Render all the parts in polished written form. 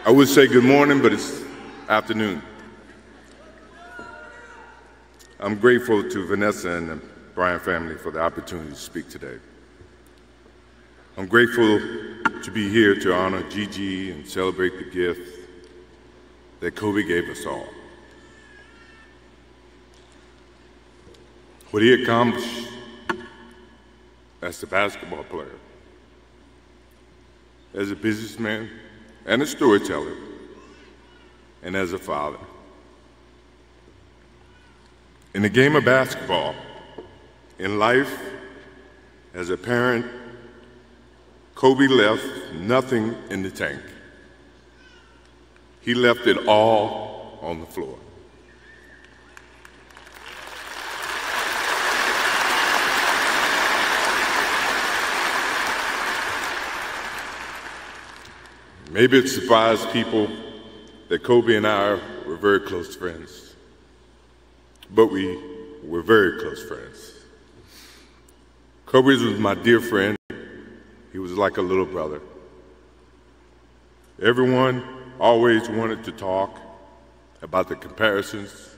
I would say good morning, but it's afternoon. I'm grateful to Vanessa and the Bryant family for the opportunity to speak today. I'm grateful to be here to honor Gigi and celebrate the gift that Kobe gave us all. What he accomplished as a basketball player, as a businessman, and a storyteller, and as a father. In the game of basketball, in life, as a parent, Kobe left nothing in the tank. He left it all on the floor. Maybe it surprised people that Kobe and I were very close friends, but we were very close friends. Kobe was my dear friend. He was like a little brother. Everyone always wanted to talk about the comparisons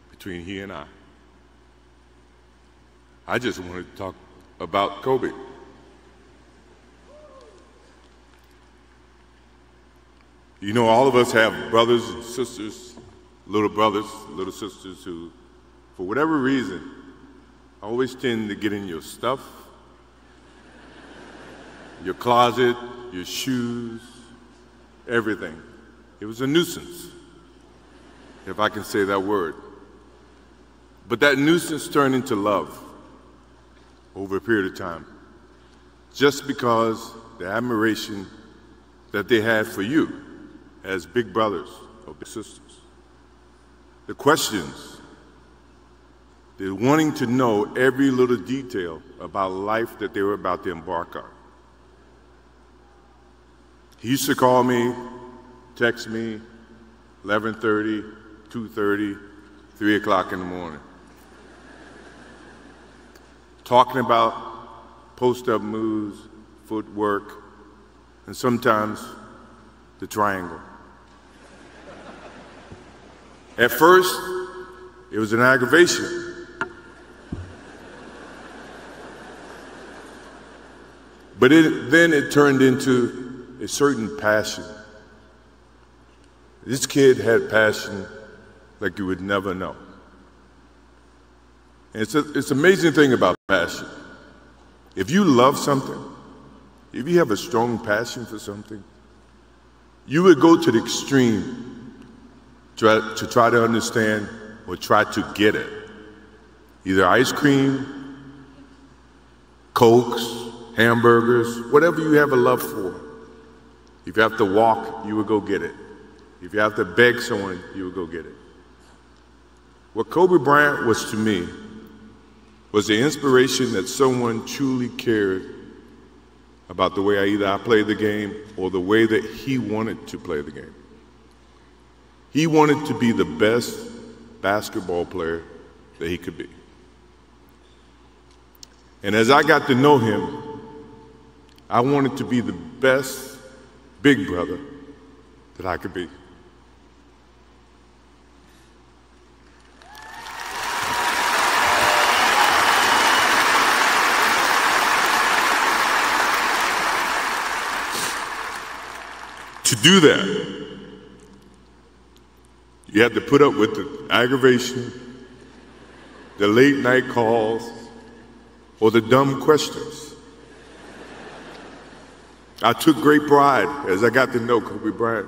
between he and I. I just wanted to talk about Kobe. You know, all of us have brothers and sisters, little brothers, little sisters who, for whatever reason, always tend to get in your stuff, your closet, your shoes, everything. It was a nuisance, if I can say that word. But that nuisance turned into love over a period of time, just because the admiration that they had for you as big brothers or big sisters. The questions, the wanting to know every little detail about life that they were about to embark on. He used to call me, text me, 11:30, 2:30, 3 o'clock in the morning, talking about post-up moves, footwork, and sometimes the triangle. At first, it was an aggravation. But then it turned into a certain passion. This kid had passion like you would never know. And it's an amazing thing about passion. If you love something, if you have a strong passion for something, you would go to the extreme to try to understand or try to get it. Either ice cream, Cokes, hamburgers, whatever you have a love for. If you have to walk, you would go get it. If you have to beg someone, you would go get it. What Kobe Bryant was to me was the inspiration that someone truly cared about the way I played the game or the way that he wanted to play the game. He wanted to be the best basketball player that he could be. And as I got to know him, I wanted to be the best big brother that I could be. To do that, you had to put up with the aggravation, the late night calls, or the dumb questions. I took great pride as I got to know Kobe Bryant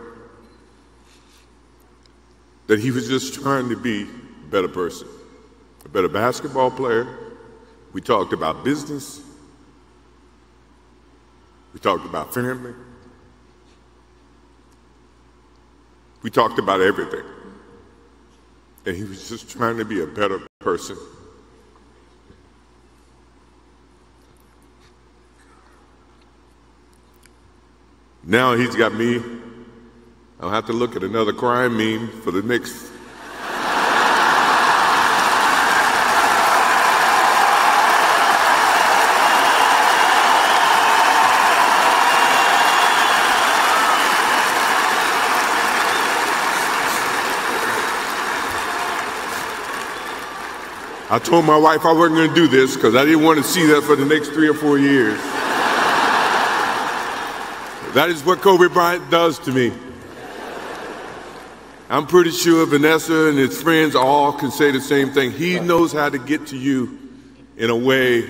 that he was just trying to be a better person, a better basketball player. We talked about business. We talked about family. We talked about everything. And he was just trying to be a better person. Now he's got me. I'll have to look at another crime meme for the next. I told my wife I wasn't going to do this because I didn't want to see that for the next 3 or 4 years. That is what Kobe Bryant does to me. I'm pretty sure Vanessa and his friends all can say the same thing. He knows how to get to you in a way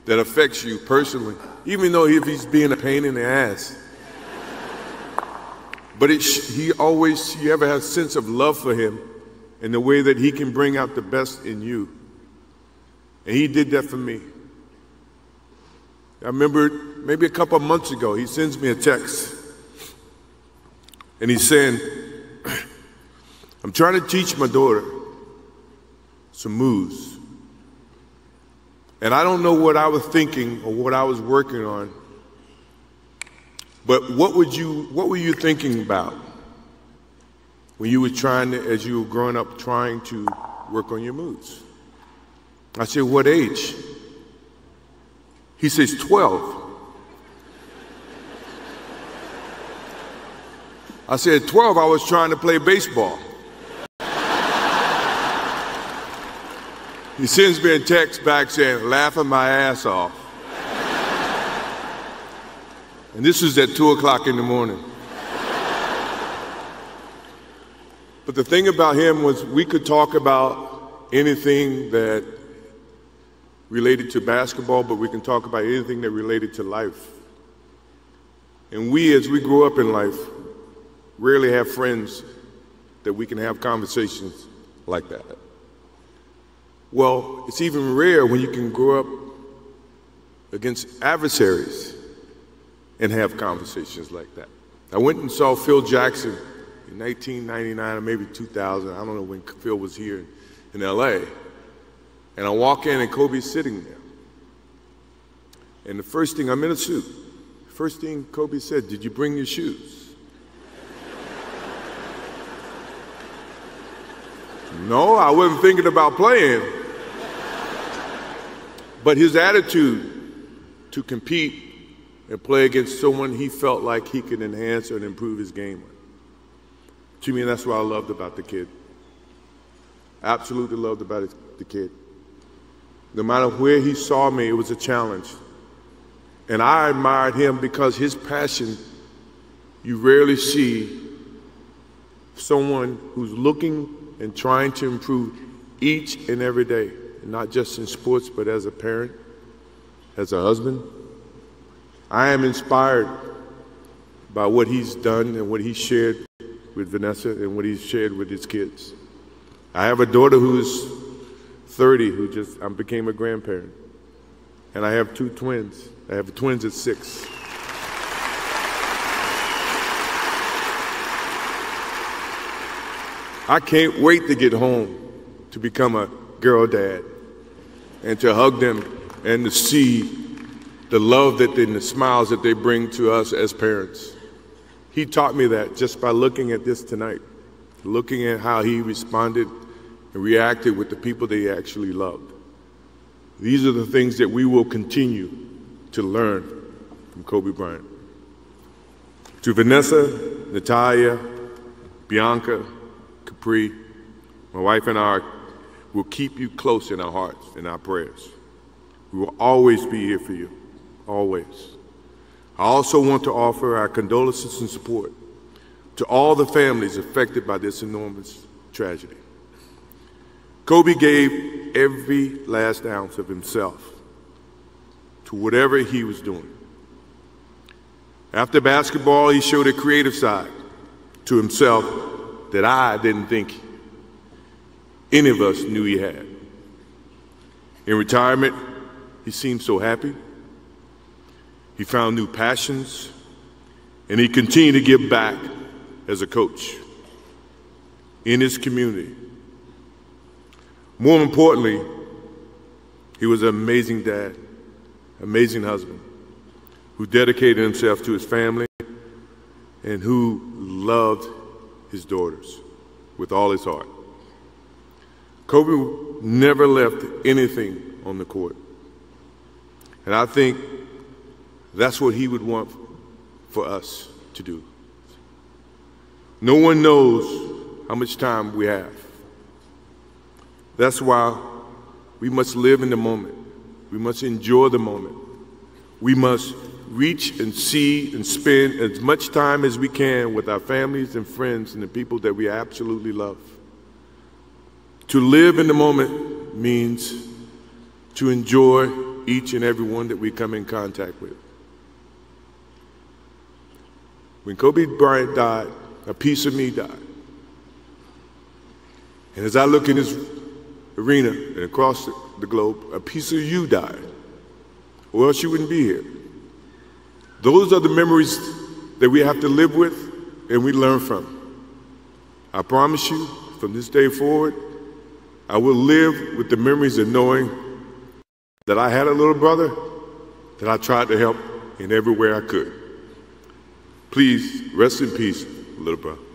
that affects you personally, even though if he's being a pain in the ass. But you ever have a sense of love for him in the way that he can bring out the best in you. And he did that for me. I remember maybe a couple of months ago, he sends me a text. And he's saying, I'm trying to teach my daughter some moves. And I don't know what I was thinking or what I was working on. But what were you thinking about when you were as you were growing up, trying to work on your moves? I said, what age? He says, 12. I said, 12, I was trying to play baseball. He sends me a text back saying, laughing my ass off. And this is at 2 o'clock in the morning. But the thing about him was we could talk about anything that related to basketball, but we can talk about anything that related to life. And we, as we grow up in life, rarely have friends that we can have conversations like that. Well, it's even rare when you can grow up against adversaries and have conversations like that. I went and saw Phil Jackson in 1999 or maybe 2000. I don't know when Phil was here in LA. And I walk in and Kobe's sitting there. And the first thing, I'm in a suit. First thing Kobe said, did you bring your shoes? No, I wasn't thinking about playing. But his attitude to compete and play against someone he felt like he could enhance and improve his game with. To me, that's what I loved about the kid. Absolutely loved about the kid. No matter where he saw me, it was a challenge. And I admired him because his passion, you rarely see someone who's looking and trying to improve each and every day, not just in sports, but as a parent, as a husband. I am inspired by what he's done and what he shared with Vanessa and what he's shared with his kids. I have a daughter who's 30 who became a grandparent. And I have 2 twins. I have twins at 6. I can't wait to get home to become a girl dad and to hug them and to see the love and the smiles that they bring to us as parents. He taught me that just by looking at this tonight, looking at how he responded and reacted with the people that he actually loved. These are the things that we will continue to learn from Kobe Bryant. To Vanessa, Natalia, Bianca, Capri, my wife and I will keep you close in our hearts and our prayers. We will always be here for you, always. I also want to offer our condolences and support to all the families affected by this enormous tragedy. Kobe gave every last ounce of himself to whatever he was doing. After basketball, he showed a creative side to himself that I didn't think any of us knew he had. In retirement, he seemed so happy. He found new passions, and he continued to give back as a coach in his community. More importantly, he was an amazing dad, amazing husband, who dedicated himself to his family and who loved his daughters with all his heart. Kobe never left anything on the court. And I think that's what he would want for us to do. No one knows how much time we have. That's why We must live in the moment. We must enjoy the moment. We must reach and see and spend as much time as we can with our families and friends and the people that we absolutely love. To live in the moment means to enjoy each and every one that we come in contact with. When Kobe Bryant died, a piece of me died. And as I look in this arena and across the globe, a piece of you died, or else you wouldn't be here. Those are the memories that we have to live with and we learn from. I promise you, from this day forward, I will live with the memories of knowing that I had a little brother that I tried to help in every way I could. Please rest in peace, little brother.